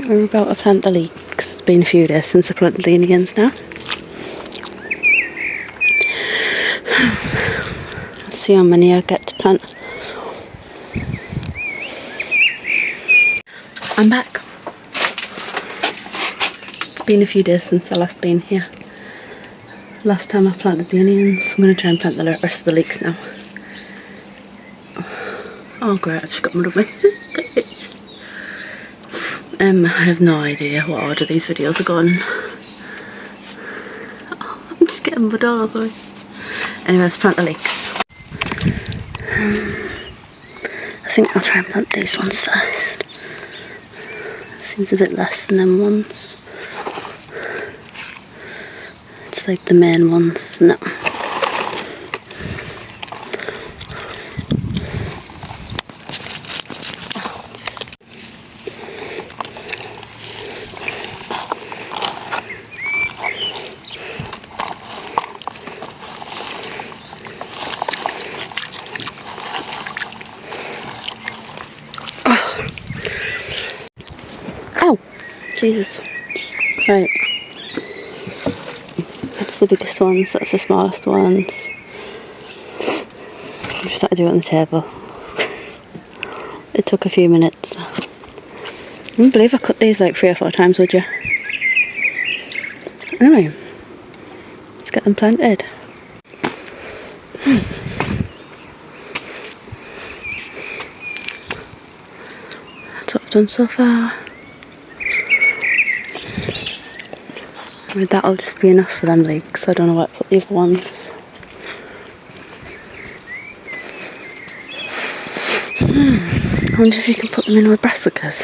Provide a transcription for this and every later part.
think we're about to plant the leeks. It's been a few days since I planted the onions now. Let's see how many I get to plant. I'm back. It's been a few days since I last been here. Last time I planted the onions. I'm going to try and plant the rest of the leeks now. Oh great, I've just got mud on me. I have no idea what order these videos are going in. Oh, I'm just getting mud all over me. Anyway, let's plant the leeks. I think I'll try and plant these ones first. Seems a bit less than them ones. It's like the main ones, isn't it? Oh, Jesus. Right. That's the biggest ones, that's the smallest ones. I just had to do it on the table. It took a few minutes. I wouldn't believe I cut these like 3 or 4 times, would you? Anyway, let's get them planted. That's what I've done so far. I mean, that'll just be enough for them leeks. I don't know where to put the other ones. I wonder if you can put them in with brassicas.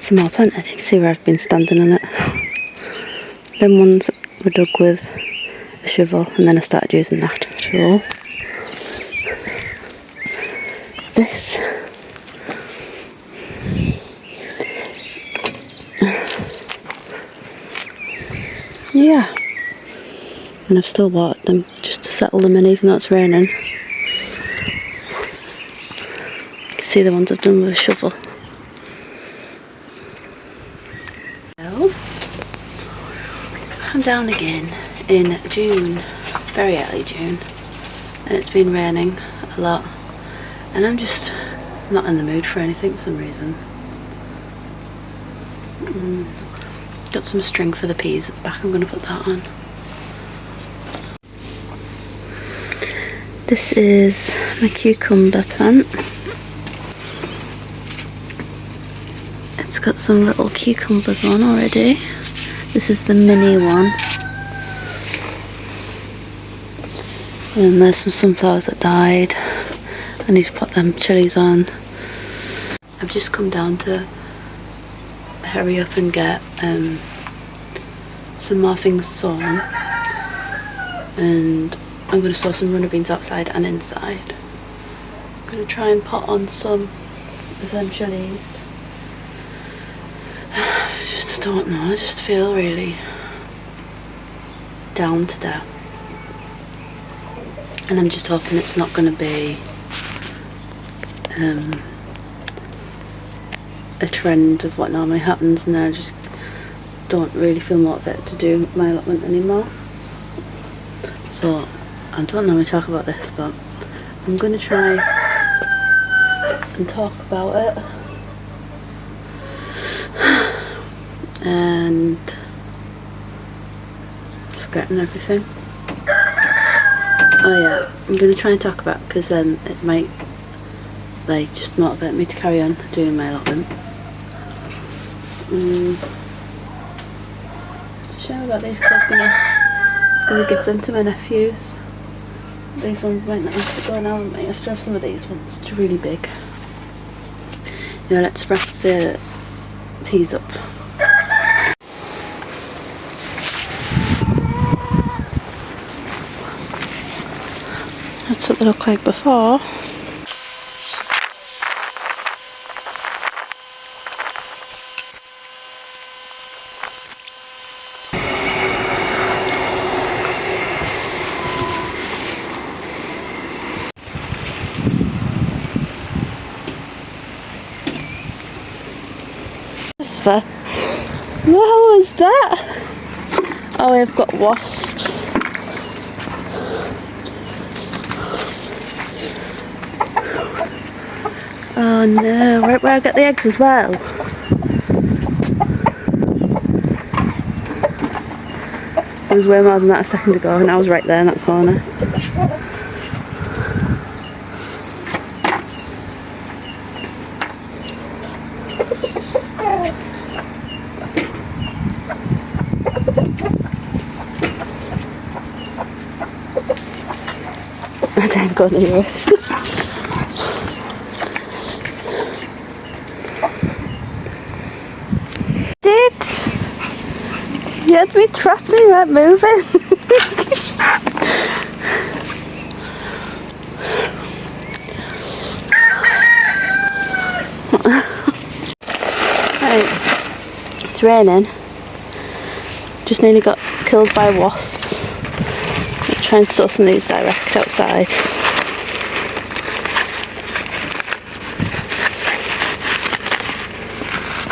Some more planted. You can see where I've been standing on it. Them ones were dug with a shovel and then I started using that tool. This yeah, and I've still watered them just to settle them in even though it's raining. You can see the ones I've done with a shovel. I'm down again in June, very early June, and it's been raining a lot and I'm just not in the mood for anything for some reason. Got some string for the peas at the back, I'm going to put that on. This is my cucumber plant. It's got some little cucumbers on already. This is the mini one. And there's some sunflowers that died. I need to put them chilies on. I've just come down to hurry up and get some more things sown, and I'm going to sow some runner beans outside and inside. I'm going to try and pot on some of them chilies. I don't know, I just feel really down today, and I'm just hoping it's not going to be a trend of what normally happens, and then I just don't really feel motivated to do my allotment anymore. So I don't normally talk about this, but I'm going to try and talk about it. And forgetting everything. Oh yeah, I'm going to try and talk about it, because then it might like just motivate me to carry on doing my allotment. Share about these, because I was gonna give them to my nephews. These ones might not have to go now. I might have to have some of these ones. It's really big. Now let's wrap the peas up. That's what they look like before. What the hell was that? Oh, I've got wasps. Oh no, right where I get the eggs as well. There was way more than that a second ago, and I was right there in that corner. I didn't go near it. You had me trapped and you weren't moving. Right. It's raining. Just nearly got killed by wasps. I'll try and sow some of these direct outside.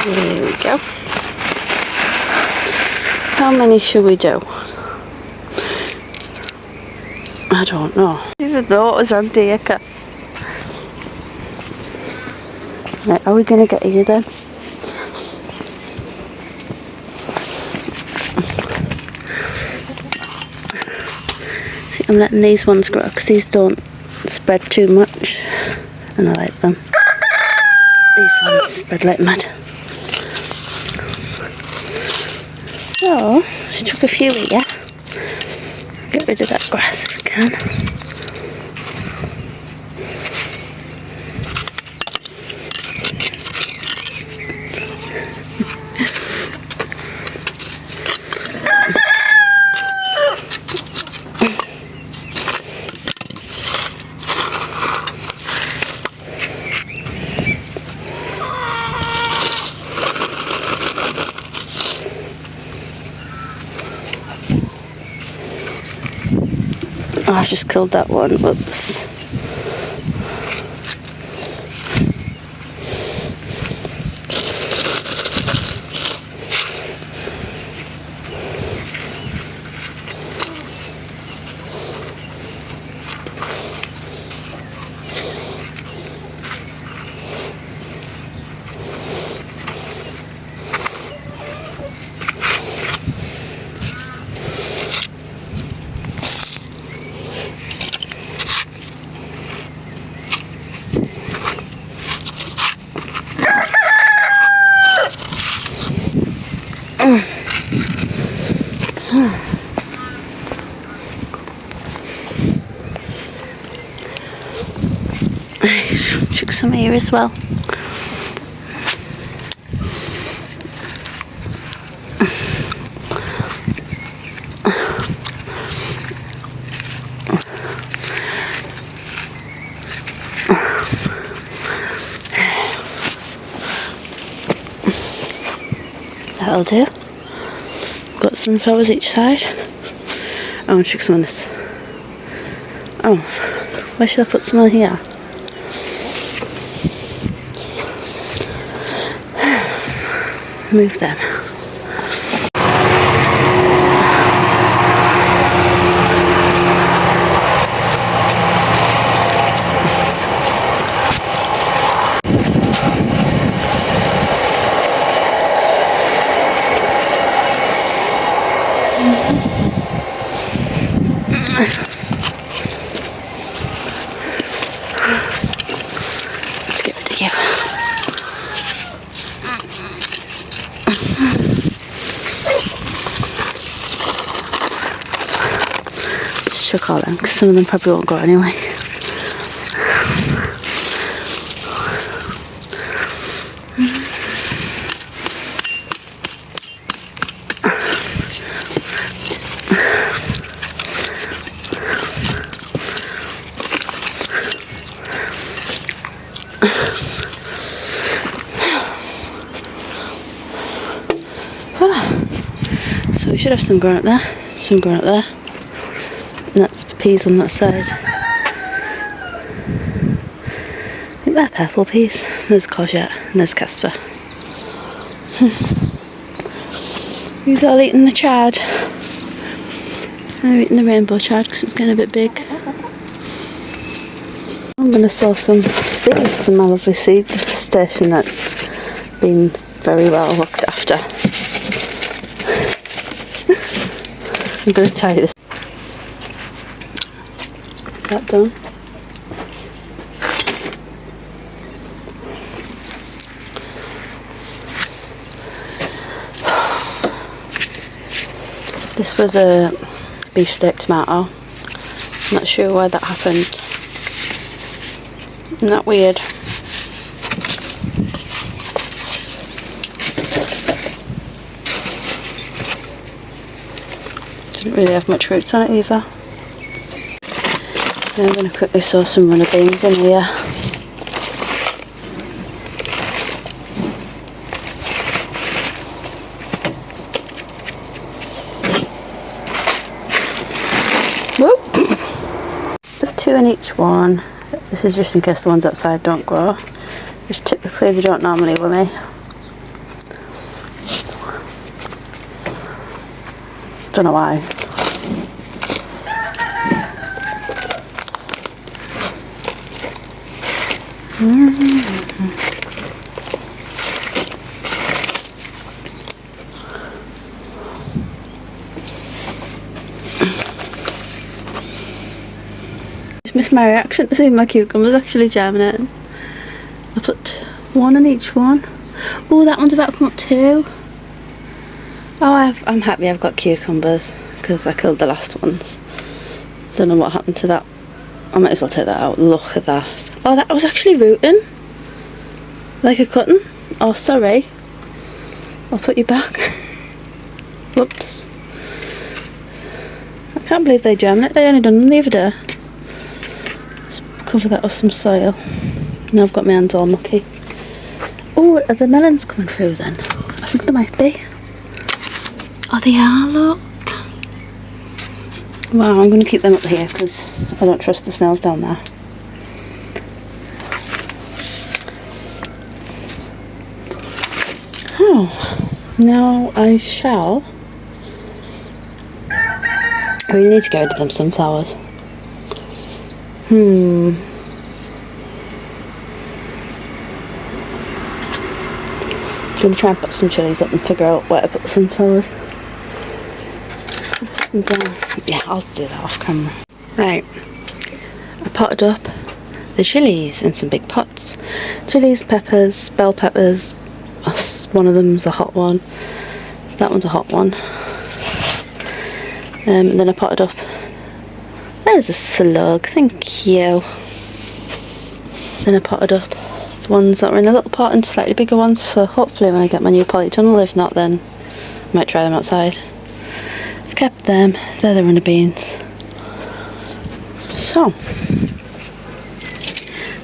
There we go. How many should we do? I don't know. I even thought it was wrong, dear cat. Right, are we going to get you then? See, I'm letting these ones grow because these don't spread too much, and I like them. These ones spread like mad. So, just chuck a few here. Get rid of that grass if we can. Oh, I've just killed that one. Whoops. here as well. That'll do. Got sunflowers each side. I want to chuck some on this. Oh, where should I put some on here? Move them. Let's get rid of you. Just chuck all them because some of them probably won't go anyway. So we should have some growing up there, some growing up there, and that's peas on that side. I think they're purple peas. There's courgette and there's Casper. Who's all eating the chard? I'm eating the rainbow chard because it's getting a bit big. I'm going to sow some seeds in my lovely seed station that's been very well looked after. I'm going to tidy this. Is that done? This was a beefsteak tomato. I'm not sure why that happened. Isn't that weird? Didn't really have much roots on it either. Now I'm going to quickly sow some runner beans in here. Whoop! Put 2 in each one. This is just in case the ones outside don't grow. Which typically they don't normally with me. Don't know why. Just missed my reaction to see my cucumbers actually germinating. I put 1 in each one. Oh, that one's about to come up too. Oh, I'm happy I've got cucumbers because I killed the last ones. Don't know what happened to that. I might as well take that out. Look at that. Oh, that was actually rooting. Like a cutting. Oh, sorry. I'll put you back. Whoops. I can't believe they germinated. I only done them the other day. Just cover that with some soil. Now I've got my hands all mucky. Oh, are the melons coming through then? I think they might be. Oh, they are, look. Wow, I'm going to keep them up here because I don't trust the snails down there. Oh, now I shall. I really need to get rid of them sunflowers. I'm going to try and put some chilies up and figure out where to put the sunflowers. Yeah, I'll do that off camera. Right, I potted up the chilies in some big pots. Chilies, peppers, bell peppers. One of them's a hot one. That one's a hot one. And then I potted up. There's a slug, thank you. Then I potted up ones that were in a little pot into slightly bigger ones, so hopefully when I get my new polytunnel, if not then I might try them outside. I've kept them, they're the runner beans. So,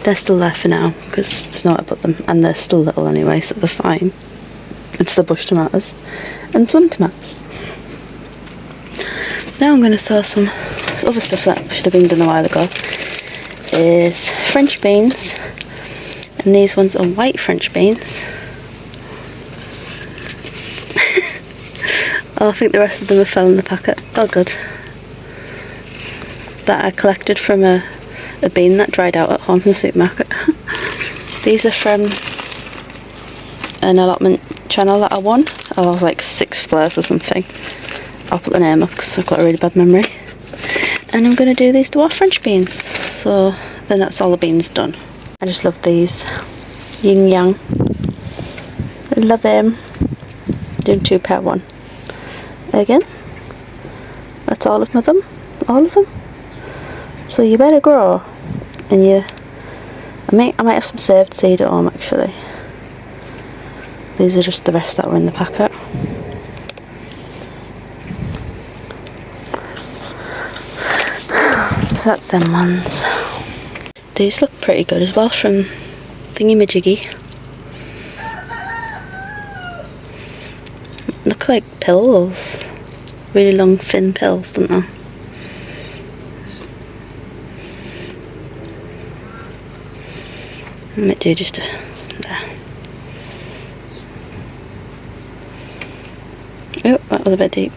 they're still there for now because there's nowhere to put them, and they're still little anyway, so they're fine. It's the bush tomatoes and plum tomatoes. Now I'm going to sow some other stuff that should have been done a while ago. Is French beans, and these ones are white French beans. Oh, I think the rest of them have fell in the packet. Oh good. That I collected from a bean that dried out at home from the supermarket. These are from an allotment channel that I won. I was like 6th place or something. I'll put the name up because I've got a really bad memory. And I'm going to do these dwarf French beans. So then that's all the beans done. I just love these. Yin yang. I love them. Doing 2 pair 1. Again. That's all of them. All of them. So you better grow. And I might have some saved seed at home actually. These are just the rest that were in the packet. So that's them ones. These look pretty good as well from Thingy-majiggy. Look like pills. Really long thin pills, don't they? I might do just there. Oh, that was a bit deep.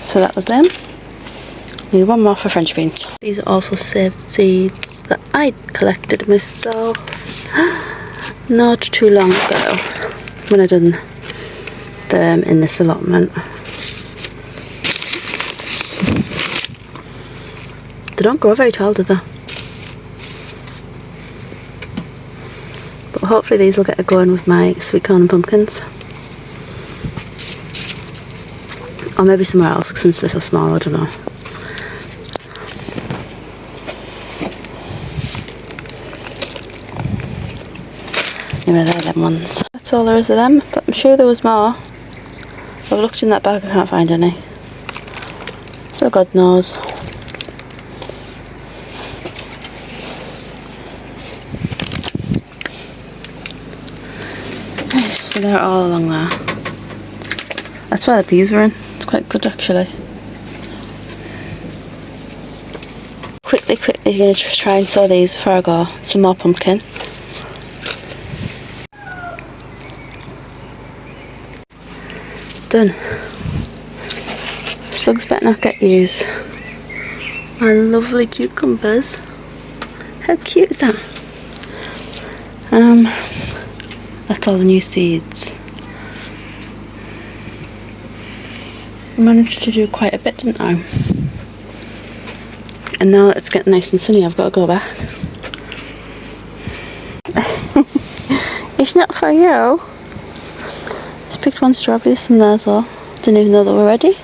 So that was them. Need one more for French beans. These are also saved seeds that I collected myself not too long ago when I done them in this allotment. They don't grow very tall, do they? But hopefully these will get a going with my sweet corn and pumpkins. Or maybe somewhere else since they're so small, I don't know. Anyway, they're them ones. That's all there is of them, but I'm sure there was more. I've looked in that bag, I can't find any. So God knows. So they're all along there. That's where the peas were in. It's quite good actually. Quickly, I'm going to try and sow these before I go. Some more pumpkin. Done. Slugs better not get used. My lovely cucumbers. How cute is that? That's all the new seeds. I managed to do quite a bit, didn't I? And now that it's getting nice and sunny, I've got to go back. It's not for you. Just picked 1 strawberry from there as well. Didn't even know they were ready.